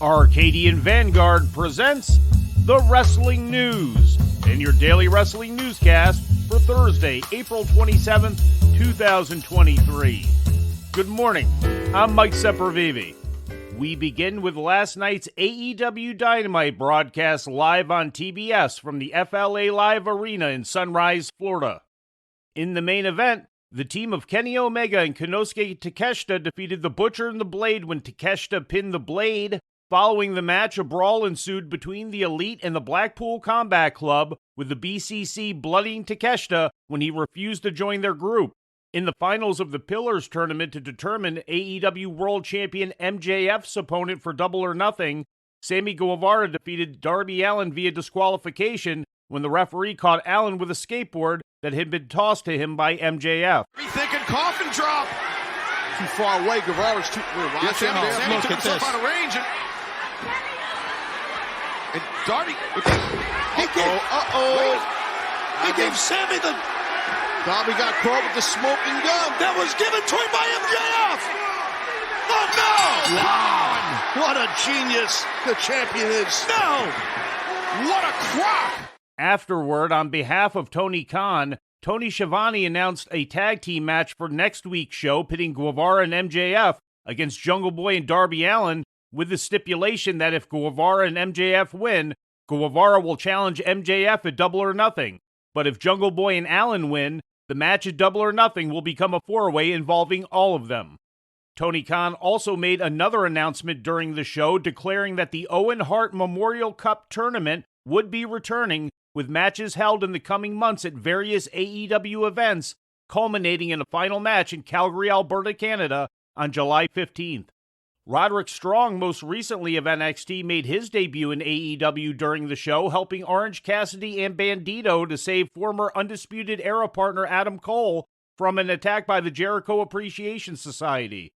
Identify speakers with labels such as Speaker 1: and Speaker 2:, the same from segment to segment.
Speaker 1: Arcadian Vanguard presents The Wrestling News in your daily wrestling newscast for Thursday, April 27th, 2023. Good morning, I'm Mike Sempervive. We begin with last night's AEW Dynamite broadcast live on TBS from the FLA Live Arena in Sunrise, Florida. In the main event, the team of Kenny Omega and Konosuke Takeshita defeated the Butcher and the Blade when Takeshita pinned the Blade. Following the match, a brawl ensued between the Elite and the Blackpool Combat Club, with the BCC bloodying Takeshita when he refused to join their group. In the finals of the Pillars tournament to determine AEW World Champion MJF's opponent for Double or Nothing, Sammy Guevara defeated Darby Allin via disqualification when the referee caught Allin with a skateboard that had been tossed to him by MJF.
Speaker 2: Rethinking coffin drop.
Speaker 3: Too far away. Guevara's too.
Speaker 2: Yes, Sammy took himself out of range. And Darby.
Speaker 3: He gave Sammy the. Darby got caught with the smoking gun.
Speaker 2: That was given to him by MJF. Oh, no.
Speaker 3: Wow. What a genius the champion is.
Speaker 2: No. What a crock.
Speaker 1: Afterward, on behalf of Tony Khan, Tony Schiavone announced a tag team match for next week's show, pitting Guevara and MJF against Jungle Boy and Darby Allin, with the stipulation that if Guevara and MJF win, Guevara will challenge MJF at Double or Nothing. But if Jungle Boy and Allin win, the match at Double or Nothing will become a four-way involving all of them. Tony Khan also made another announcement during the show declaring that the Owen Hart Memorial Cup tournament would be returning, with matches held in the coming months at various AEW events, culminating in a final match in Calgary, Alberta, Canada on July 15th. Roderick Strong, most recently of NXT, made his debut in AEW during the show, helping Orange Cassidy and Bandito to save former Undisputed Era partner Adam Cole from an attack by the Jericho Appreciation Society.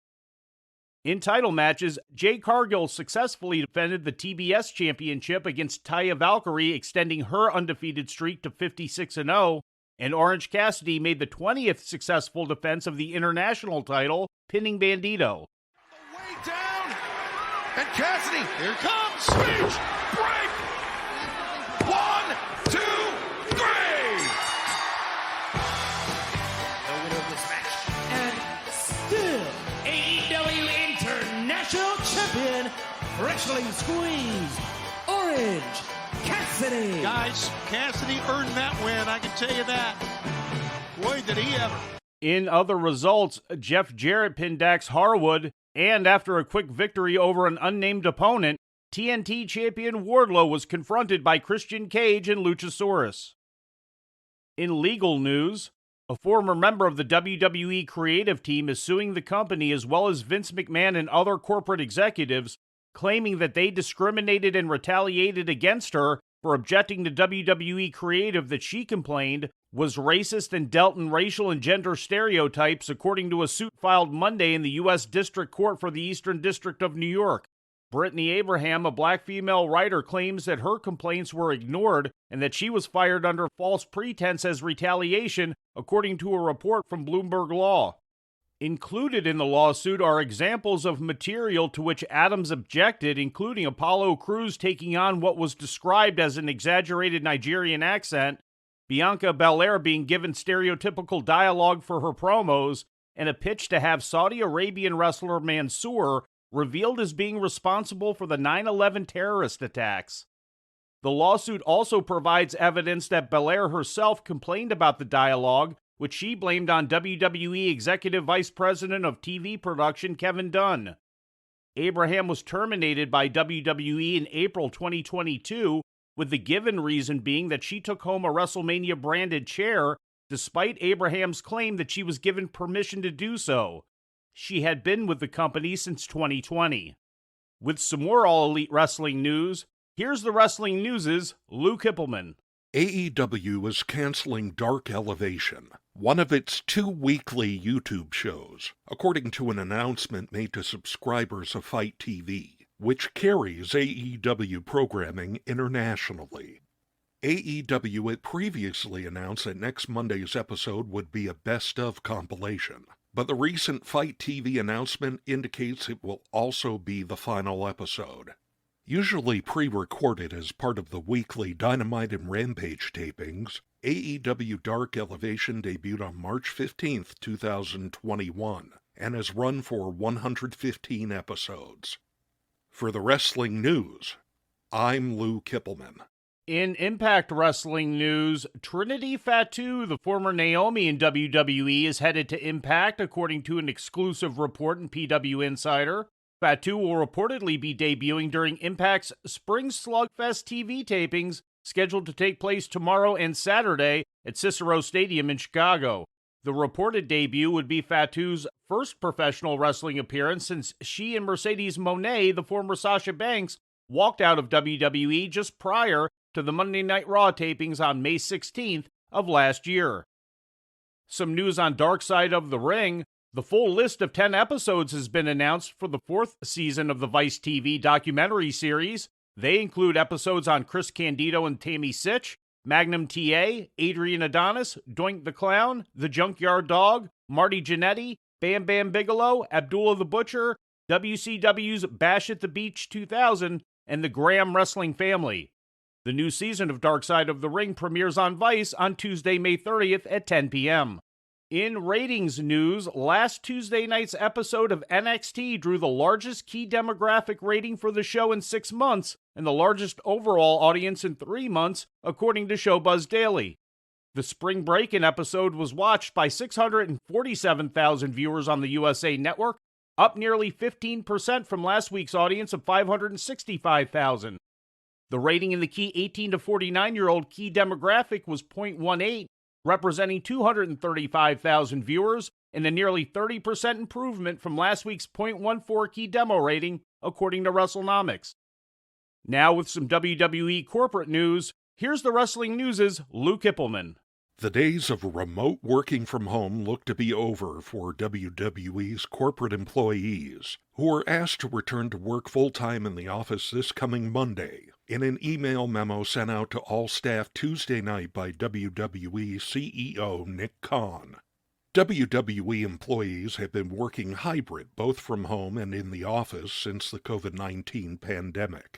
Speaker 1: In title matches, Jade Cargill successfully defended the TBS Championship against Taya Valkyrie, extending her undefeated streak to 56-0, and Orange Cassidy made the 20th successful defense of the international title, pinning Bandito.
Speaker 2: Down, and Cassidy, here comes, speech, break, 1, 2, 3.
Speaker 4: The winner of this match, and still AEW International Champion, Wrestling Squeeze, Orange Cassidy.
Speaker 3: Guys, Cassidy earned that win, I can tell you that. Boy, did he ever.
Speaker 1: In other results, Jeff Jarrett pinned Dax Harwood, and after a quick victory over an unnamed opponent, TNT champion Wardlow was confronted by Christian Cage and Luchasaurus. In legal news, a former member of the WWE creative team is suing the company as well as Vince McMahon and other corporate executives, claiming that they discriminated and retaliated against her for objecting to WWE creative that she complained was racist and dealt in racial and gender stereotypes, according to a suit filed Monday in the U.S. District Court for the Eastern District of New York. Brittany Abraham, a black female writer, claims that her complaints were ignored and that she was fired under false pretense as retaliation, according to a report from Bloomberg Law. Included in the lawsuit are examples of material to which Adams objected, including Apollo Crews taking on what was described as an exaggerated Nigerian accent, Bianca Belair being given stereotypical dialogue for her promos, and a pitch to have Saudi Arabian wrestler Mansoor revealed as being responsible for the 9/11 terrorist attacks. The lawsuit also provides evidence that Belair herself complained about the dialogue, which she blamed on WWE Executive Vice President of TV Production Kevin Dunn. Abraham was terminated by WWE in April 2022, with the given reason being that she took home a WrestleMania-branded chair, despite Abraham's claim that she was given permission to do so. She had been with the company since 2020. With some more All Elite Wrestling news, here's the Wrestling News' Lou Kipilman.
Speaker 5: AEW is canceling Dark Elevation, one of its 2 weekly YouTube shows, according to an announcement made to subscribers of Fight TV, which carries AEW programming internationally. AEW had previously announced that next Monday's episode would be a best-of compilation, but the recent Fight TV announcement indicates it will also be the final episode. Usually pre-recorded as part of the weekly Dynamite and Rampage tapings, AEW Dark Elevation debuted on March 15th, 2021, and has run for 115 episodes. For the wrestling news, I'm Lou Kipilman.
Speaker 1: In Impact Wrestling news, Trinity Fatu, the former Naomi in WWE, is headed to Impact, according to an exclusive report in PW Insider. Fatu will reportedly be debuting during Impact's Spring Slugfest TV tapings, scheduled to take place tomorrow and Saturday at Cicero Stadium in Chicago. The reported debut would be Fatu's first professional wrestling appearance since she and Mercedes Moné, the former Sasha Banks, walked out of WWE just prior to the Monday Night Raw tapings on May 16th of last year. Some news on Dark Side of the Ring. The full list of 10 episodes has been announced for the 4th season of the Vice TV documentary series. They include episodes on Chris Candido and Tammy Sitch, Magnum TA, Adrian Adonis, Doink the Clown, The Junkyard Dog, Marty Jannetty, Bam Bam Bigelow, Abdullah the Butcher, WCW's Bash at the Beach 2000, and the Graham Wrestling Family. The new season of Dark Side of the Ring premieres on Vice on Tuesday, May 30th at 10 p.m. In ratings news, last Tuesday night's episode of NXT drew the largest key demographic rating for the show in 6 months and the largest overall audience in 3 months, according to Showbuzz Daily. The Spring Break-In episode was watched by 647,000 viewers on the USA Network, up nearly 15% from last week's audience of 565,000. The rating in the key 18 to 49-year-old key demographic was 0.18, representing 235,000 viewers and a nearly 30% improvement from last week's 0.14 key demo rating, according to WrestleNomics. Now with some WWE Corporate news, here's the Wrestling News' Lou Kipilman.
Speaker 5: The days of remote working from home look to be over for WWE's corporate employees, who are asked to return to work full-time in the office this coming Monday. In an email memo sent out to all staff Tuesday night by WWE CEO Nick Khan, WWE employees have been working hybrid both from home and in the office since the COVID-19 pandemic.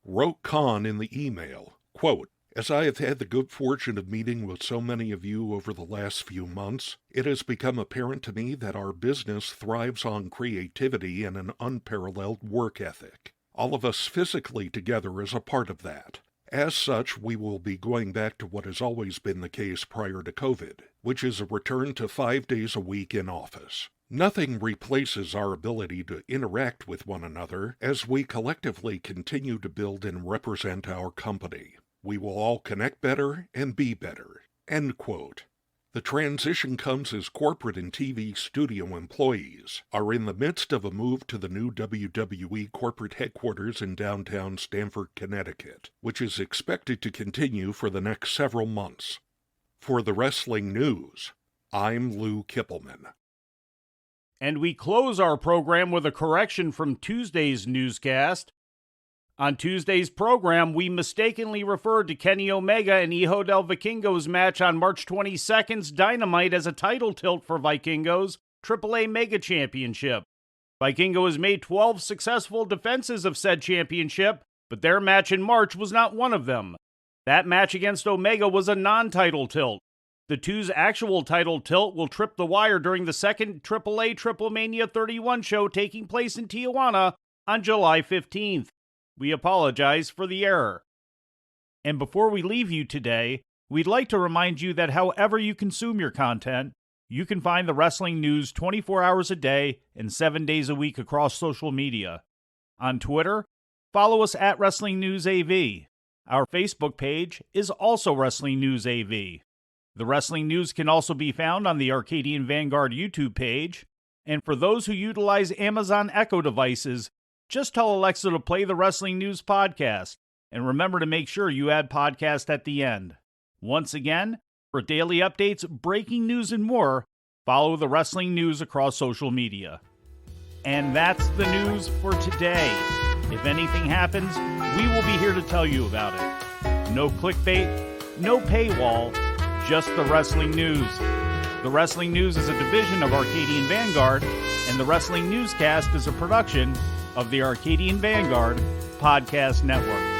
Speaker 5: Wrote Khan in the email, quote, "As I have had the good fortune of meeting with so many of you over the last few months, it has become apparent to me that our business thrives on creativity and an unparalleled work ethic. All of us physically together is a part of that. As such, we will be going back to what has always been the case prior to COVID, which is a return to 5 days a week in office. Nothing replaces our ability to interact with one another as we collectively continue to build and represent our company. We will all connect better and be better." End quote. The transition comes as corporate and TV studio employees are in the midst of a move to the new WWE corporate headquarters in downtown Stamford, Connecticut, which is expected to continue for the next several months. For the Wrestling News, I'm Lou Kipilman.
Speaker 1: And we close our program with a correction from Tuesday's newscast. On Tuesday's program, we mistakenly referred to Kenny Omega and Hijo del Vikingo's match on March 22nd's Dynamite as a title tilt for Vikingo's AAA Mega Championship. Vikingo has made 12 successful defenses of said championship, but their match in March was not one of them. That match against Omega was a non-title tilt. The two's actual title tilt will trip the wire during the second AAA Triple Mania 31 show taking place in Tijuana on July 15th. We apologize for the error. And before we leave you today, we'd like to remind you that however you consume your content, you can find the wrestling news 24 hours a day and 7 days a week across social media. On Twitter, follow us at Wrestling News AV. Our Facebook page is also Wrestling News AV. The Wrestling News can also be found on the Arcadian Vanguard YouTube page. And for those who utilize Amazon Echo devices, just tell Alexa to play the Wrestling News podcast, and remember to make sure you add podcast at the end. Once again, for daily updates, breaking news, and more, follow the Wrestling News across social media. And that's the news for today. If anything happens, we will be here to tell you about it. No clickbait, no paywall, just the Wrestling News. The Wrestling News is a division of Arcadian Vanguard, and the Wrestling Newscast is a production of the Arcadian Vanguard Podcast Network.